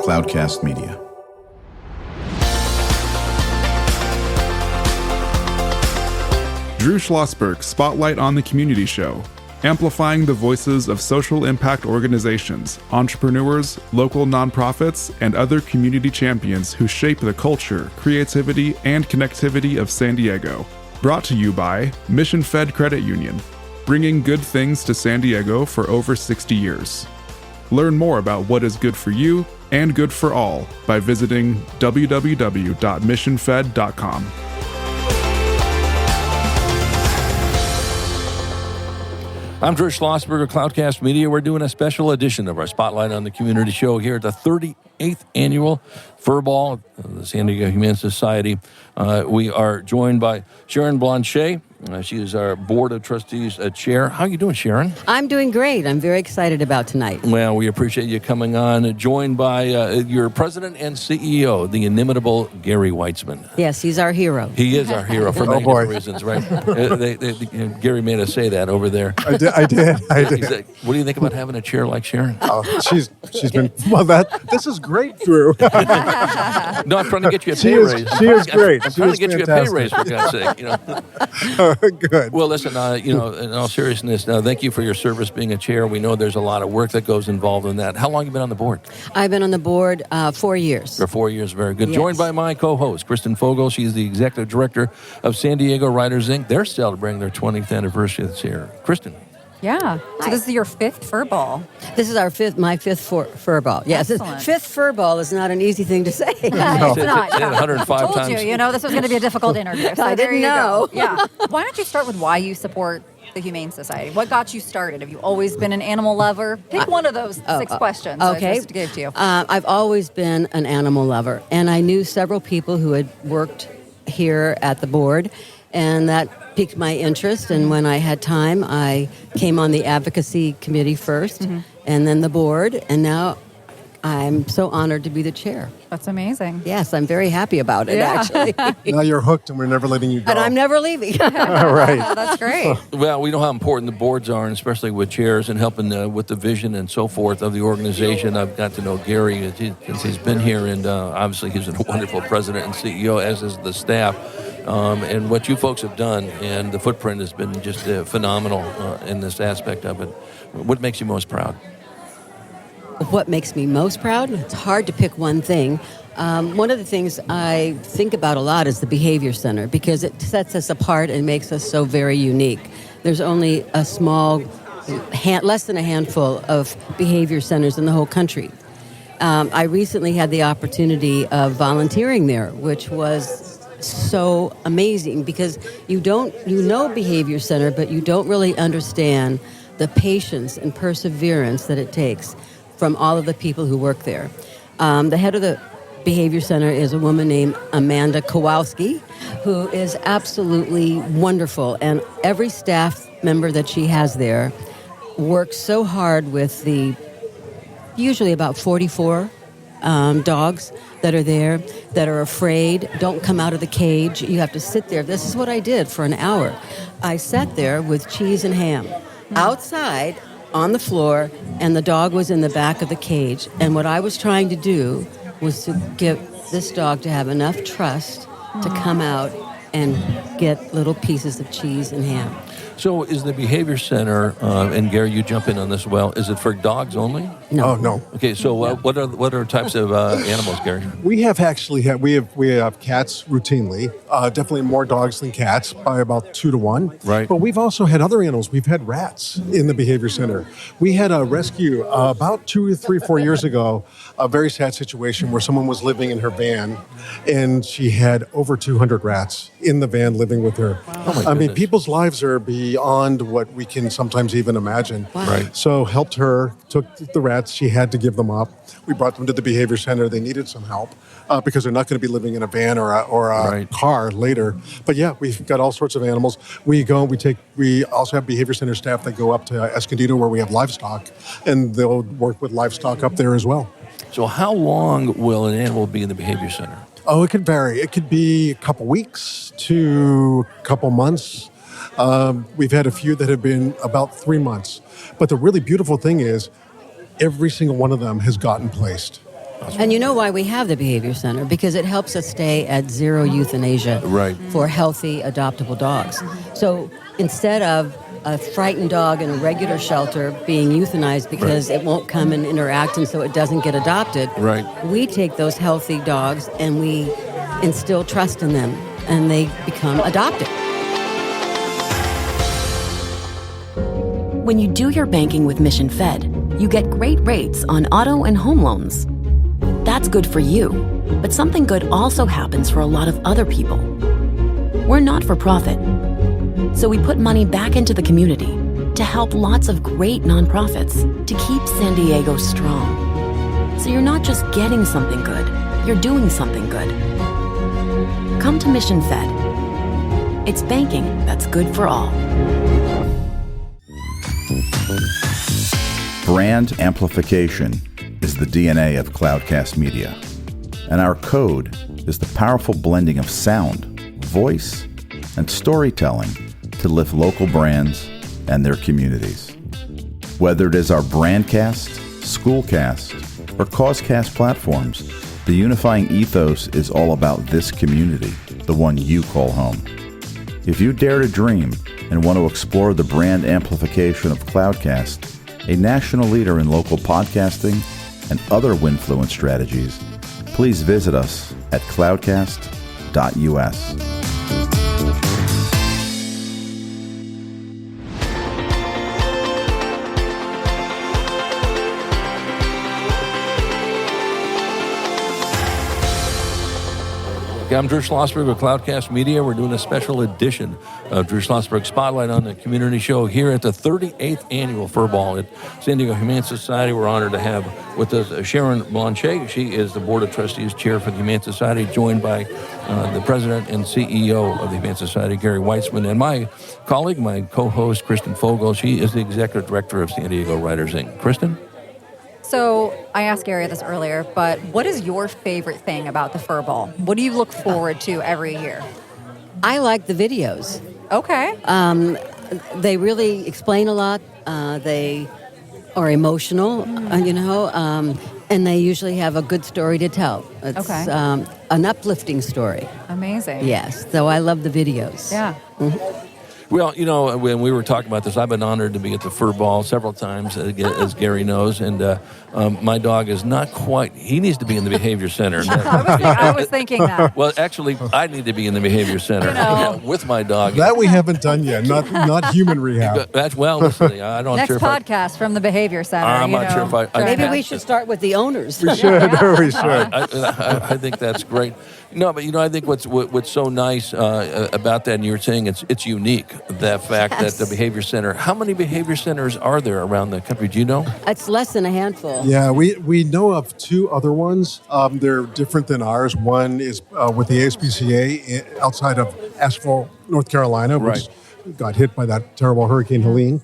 Cloudcast Media. Drew Schlosberg Spotlight on the Community Show, amplifying the voices of social impact organizations, entrepreneurs, local nonprofits, and other community champions who shape the culture, creativity, and connectivity of San Diego. Brought to you by Mission Fed Credit Union, bringing good things to San Diego for over 60 years. Learn more about what is good for you and good for all by visiting www.missionfed.com. I'm Drew Schlosberg of Cloudcast Media. We're doing a special edition of our Spotlight on the Community Show here at the 38th Annual Fur Ball of the San Diego Humane Society. We are joined by Sharon Blanchet. She is our Board of Trustees Chair. How are you doing, Sharon? I'm doing great. I'm very excited about tonight. Well, we appreciate you coming on. Joined by your President and CEO, the inimitable Gary Weitzman. Yes, he's our hero. He is our hero for many reasons, right? Gary made us say that over there. I did. He's like, what do you think about having a chair like Sharon? Oh, she's been, well, this is great, Drew. No, I'm trying to get you a pay raise. She is great. I'm trying to get you a pay raise, for God's sake. You know. Good. Well, listen, in all seriousness, thank you for your service being a chair. We know there's a lot of work that goes involved in that. How long have you been on the board? I've been on the board 4 years. For 4 years, very good. Yes. Joined by my co-host, Kristen Fogel. She's the executive director of San Diego Writers Inc. They're celebrating their 20th anniversary this year. Kristen. Yeah. So this is your fifth fur ball. This is my fifth fur ball. Yes, Excellent. Fifth fur ball is not an easy thing to say. It's not. 105 Told times. you, this was going to be a difficult interview. So I there didn't you know. go. Yeah. Why don't you start with why you support the Humane Society? What got you started? Have you always been an animal lover? Pick one of those 6 questions okay. I just gave to you. I've always been an animal lover, and I knew several people who had worked here at the board, and that piqued my interest. And when I had time, I came on the advocacy committee first, and then the board, and now I'm so honored to be the chair. That's amazing. Yes, I'm very happy about it, actually. Now you're hooked, and we're never letting you go. And I'm never leaving. All right. That's great. Well, we know how important the boards are, and especially with chairs and helping with the vision and so forth of the organization. I've got to know Gary since he's been here, and obviously he's a wonderful president and CEO, as is the staff. And what you folks have done, and the footprint has been just phenomenal in this aspect of it. What makes you most proud? What makes me most proud? It's hard to pick one thing. One of the things I think about a lot is the Behavior Center, because it sets us apart and makes us so very unique. There's only a small, less than a handful of behavior centers in the whole country. I recently had the opportunity of volunteering there, which was so amazing, because you know Behavior Center, but you don't really understand the patience and perseverance that it takes from all of the people who work there. The head of the Behavior Center is a woman named Amanda Kowalski, who is absolutely wonderful, and every staff member that she has there works so hard with the usually about 44 dogs that are there, that are afraid, don't come out of the cage. You have to sit there. This is what I did for an hour. I sat there with cheese and ham outside on the floor, and the dog was in the back of the cage. And what I was trying to do was to get this dog to have enough trust to come out and get little pieces of cheese and ham. So is the Behavior Center, and Gary, you jump in on this as well, is it for dogs only? No. Oh, no. Okay, so what are types of animals, Gary? We have cats routinely. Definitely more dogs than cats, by about 2 to 1. Right. But we've also had other animals. We've had rats in the Behavior Center. We had a rescue about 2, 3, 4 years ago. A very sad situation where someone was living in her van, and she had over 200 rats in the van living with her. Oh, I mean, people's lives are beyond what we can sometimes even imagine. Wow. Right. So helped her, took the rats. She had to give them up. We brought them to the Behavior Center. They needed some help because they're not going to be living in a van or a car later. But yeah, we've got all sorts of animals. We also have Behavior Center staff that go up to Escondido where we have livestock, and they'll work with livestock up there as well. So how long will an animal be in the Behavior Center? Oh, it could vary. It could be a couple weeks to a couple months. We've had a few that have been about 3 months. But the really beautiful thing is every single one of them has gotten placed. And you know why we have the Behavior Center? Because it helps us stay at zero euthanasia for healthy, adoptable dogs. So instead of a frightened dog in a regular shelter being euthanized because it won't come and interact and so it doesn't get adopted, we take those healthy dogs and we instill trust in them and they become adopted. When you do your banking with Mission Fed, you get great rates on auto and home loans. That's good for you, but something good also happens for a lot of other people. We're not for profit, so we put money back into the community to help lots of great nonprofits to keep San Diego strong. So you're not just getting something good, you're doing something good. Come to Mission Fed. It's banking that's good for all. Brand amplification is the DNA of Cloudcast Media, and our code is the powerful blending of sound, voice, and storytelling to lift local brands and their communities. Whether it is our Brandcast, Schoolcast, or Causecast platforms, the unifying ethos is all about this community, the one you call home. If you dare to dream and want to explore the brand amplification of Cloudcast, a national leader in local podcasting and other Winfluence strategies, please visit us at cloudcast.us. I'm Drew Schlosberg with Cloudcast Media. We're doing a special edition of Drew Schlosberg Spotlight on the Community Show here at the 38th Annual Fur Ball at San Diego Humane Society. We're honored to have with us Sharon Blanchet. She is the Board of Trustees Chair for the Humane Society, joined by the President and CEO of the Humane Society, Gary Weitzman, and my colleague, my co-host, Kristen Fogel. She is the Executive Director of San Diego Writers Inc. Kristen? So I asked Gary this earlier, but what is your favorite thing about the Fur Ball? What do you look forward to every year? I like the videos. Okay. They really explain a lot. They are emotional, and they usually have a good story to tell. It's an uplifting story. Amazing. Yes, so I love the videos. Yeah. Mm-hmm. Well, when we were talking about this, I've been honored to be at the Fur Ball several times, as Gary knows, and my dog is not quite, he needs to be in the Behavior Center. I was thinking that. Well, actually, I need to be in the Behavior Center with my dog. That we haven't done yet, not human rehab. Listen, I don't Next sure podcast from the Behavior Center. I'm not sure if I maybe we should start with the owners. We should. We should. I think that's great. No, but I think what's so nice about that, and you were saying it's unique, that fact that the Behavior Center. How many Behavior Centers are there around the country? Do you know? It's less than a handful. Yeah, we know of two other ones. They're different than ours. One is with the ASPCA outside of Asheville, North Carolina, which got hit by that terrible Hurricane Helene.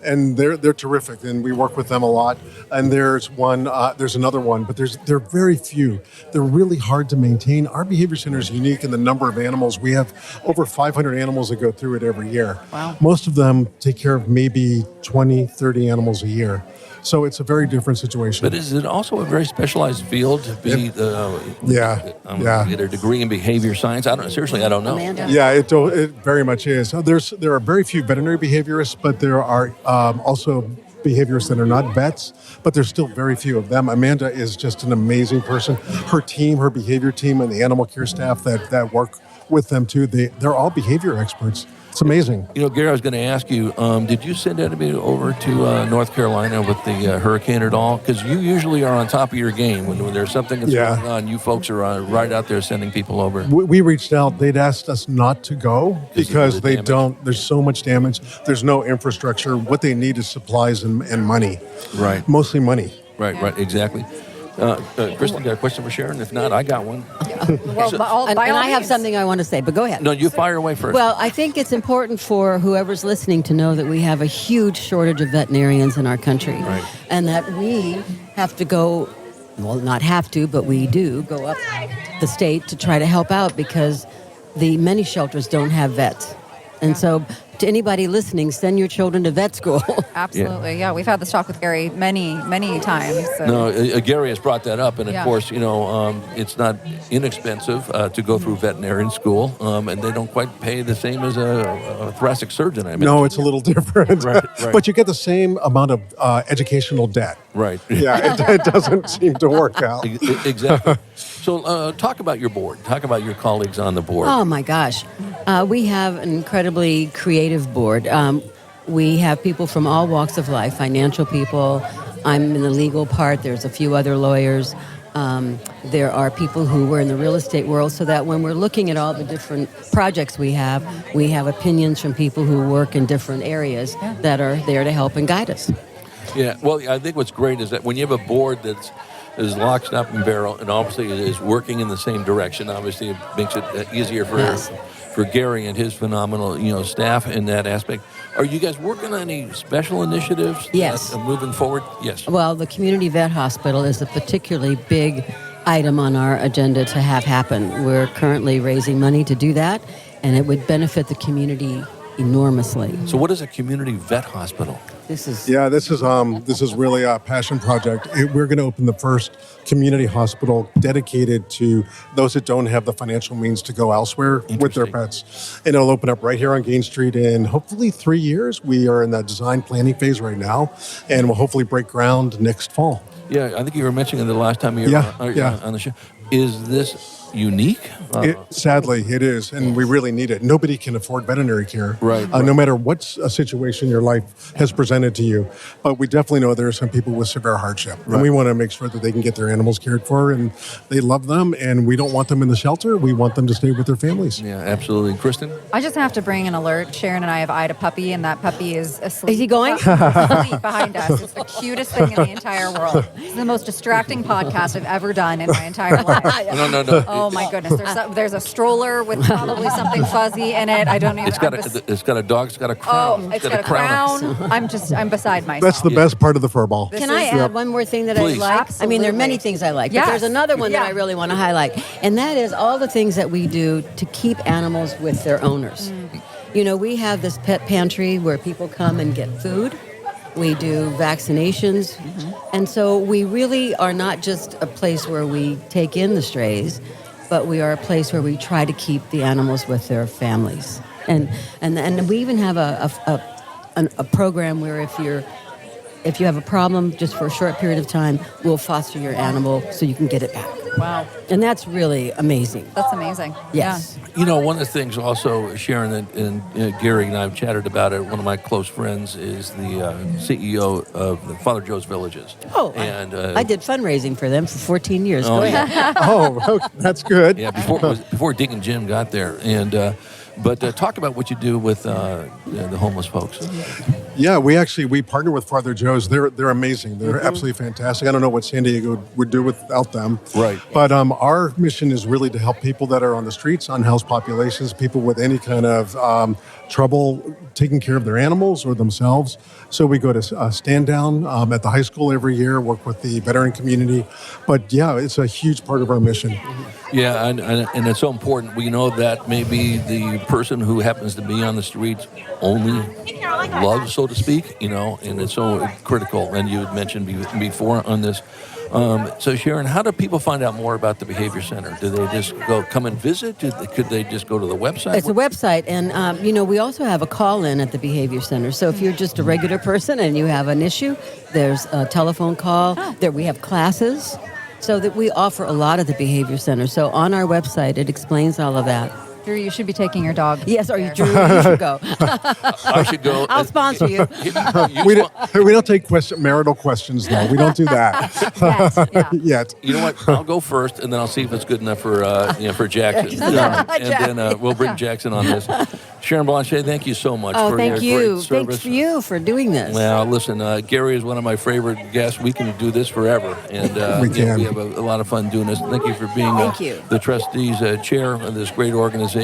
And they're terrific, and we work with them a lot. And there's another one, but they're very few. They're really hard to maintain. Our Behavior Center is unique in the number of animals. We have over 500 animals that go through it every year. Wow. Most of them take care of maybe 20, 30 animals a year. So it's a very different situation. But is it also a very specialized field to be get a degree in behavior science? I don't know. Amanda? Yeah, it very much is. There are very few veterinary behaviorists, but there are also behaviorists that are not vets, but there's still very few of them. Amanda is just an amazing person. Her team, her behavior team, and the animal care staff that work with them too, they're all behavior experts. It's amazing. Gary, I was going to ask you, did you send anybody over to North Carolina with the hurricane at all? Because you usually are on top of your game. When there's something that's going on, you folks are right out there sending people over. We reached out. They'd asked us not to go because there's so much damage. There's no infrastructure. What they need is supplies and money. Right. Mostly money. Right, exactly. Kristen, got a question for Sharon? If not, I got one. Well, I have something I want to say, but go ahead. No, you fire away first. Well, I think it's important for whoever's listening to know that we have a huge shortage of veterinarians in our country. Right. And that we have to go, well, not have to, but we do go up the state to try to help out because the many shelters don't have vets. And so to anybody listening, send your children to vet school. Absolutely. Yeah. We've had this talk with Gary many times. So. No, Gary has brought that up, and of Yeah. course, it's not inexpensive to go through veterinarian school, and they don't quite pay the same as a thoracic surgeon. I mean, No, it's a little different. Right. But you get the same amount of educational debt. right. Yeah, it doesn't seem to work out. Exactly. So, talk about your board. Talk about your colleagues on the board. Oh my gosh. We have an incredibly creative board. We have people from all walks of life, financial people. I'm in the legal part. There's a few other lawyers. There are people who were in the real estate world, so that when we're looking at all the different projects we have opinions from people who work in different areas that are there to help and guide us. Yeah, well, I think what's great is that when you have a board that's is locked, stock, and barrel, and obviously it is working in the same direction. Obviously, it makes it easier for Gary and his phenomenal, staff in that aspect. Are you guys working on any special initiatives? Yes. Moving forward? Yes. Well, the Community Vet Hospital is a particularly big item on our agenda to have happen. We're currently raising money to do that, and it would benefit the community enormously. So what is a community vet hospital? This is really a passion project. We're going to open the first community hospital dedicated to those that don't have the financial means to go elsewhere with their pets. And it'll open up right here on Gain Street in hopefully 3 years. We are in that design planning phase right now, and we'll hopefully break ground next fall. Yeah, I think you were mentioning the last time you were on the show. Is this unique? Sadly, it is, and we really need it. Nobody can afford veterinary care, right. No matter what situation your life has presented to you. But we definitely know there are some people with severe hardship, and we want to make sure that they can get their animals cared for, and they love them, and we don't want them in the shelter. We want them to stay with their families. Yeah, absolutely. Kristen? I just have to bring an alert. Sharon and I have eyed a puppy, and that puppy is asleep. Is he going? Asleep behind us. It's the cutest thing in the entire world. It's the most distracting podcast I've ever done in my entire life. No. Oh my goodness! There's a stroller with probably something fuzzy in it. I don't even. It's got a dog. It's got a crown. Oh, it's got a crown. I'm beside myself. That's the best part of the fur ball. Can I add one more thing that Please. I like? Absolutely. I mean, there are many things I like, but there's another one that I really want to highlight, and that is all the things that we do to keep animals with their owners. We have this pet pantry where people come and get food. We do vaccinations. And so we really are not just a place where we take in the strays, but we are a place where we try to keep the animals with their families. And we even have a program where if you have a problem just for a short period of time, we'll foster your animal so you can get it back. Wow. And that's really amazing. That's amazing. Yes. Yeah. One of the things also, Sharon and Gary and I have chatted about it. One of my close friends is the CEO of the Father Joe's Villages. Oh, and I did fundraising for them for 14 years. Oh, Go ahead. Oh, that's good. Yeah, before Dick and Jim got there. And but talk about what you do with the homeless folks. Yeah, we partner with Father Joe's. They're amazing. They're absolutely fantastic. I don't know what San Diego would do without them. Right. But our mission is really to help people that are on the streets, unhoused populations, people with any kind of trouble taking care of their animals or themselves. So we go to stand down at the high school every year, work with the veteran community. But yeah, it's a huge part of our mission. Yeah, and it's so important. We know that maybe the person who happens to be on the streets only loves, so to speak, and it's so critical. And you had mentioned before on this. So Sharon, how do people find out more about the Behavior Center? Do they just come and visit? Could they just go to the website? It's a website, and we also have a call-in at the Behavior Center. So if you're just a regular person and you have an issue, there's a telephone call. There we have classes, so that we offer a lot at the Behavior Center. So on our website, it explains all of that. Drew, you should be taking your dog. Yes, or Drew, you should go. I should go. I'll sponsor you. We don't take marital questions, though. We don't do that yet. You know what? I'll go first, and then I'll see if it's good enough for Jackson. And then we'll bring Jackson on this. Sharon Blanchet, thank you so much for your great service. Thanks for you for doing this. Well, listen, Gary is one of my favorite guests. We can do this forever, and we have a lot of fun doing this. Thank you for being the Trustees Chair of this great organization.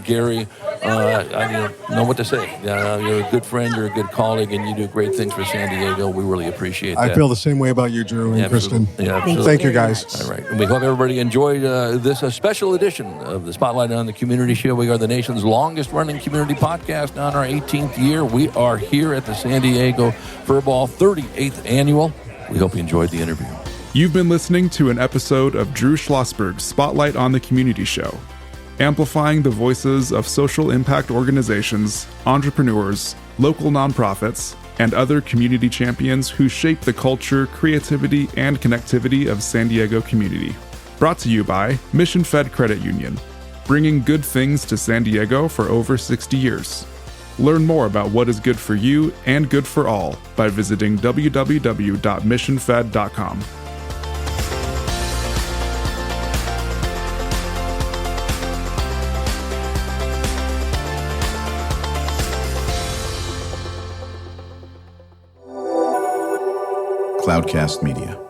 Gary, I don't know what to say. You're a good friend, you're a good colleague, and you do great things for San Diego. We really appreciate that. I feel the same way about you, Drew and Kristen. Yeah, Thank you, guys. All right. And we hope everybody enjoyed this special edition of the Spotlight on the Community Show. We are the nation's longest-running Community Podcast on our 18th year. We are here at the San Diego Furball 38th Annual. We hope you enjoyed the interview. You've been listening to an episode of Drew Schlosberg's Spotlight on the Community Show, amplifying the voices of social impact organizations, entrepreneurs, local nonprofits, and other community champions who shape the culture, creativity, and connectivity of San Diego community. Brought to you by Mission Fed Credit Union, bringing good things to San Diego for over 60 years. Learn more about what is good for you and good for all by visiting www.missionfed.com. Cloudcast Media.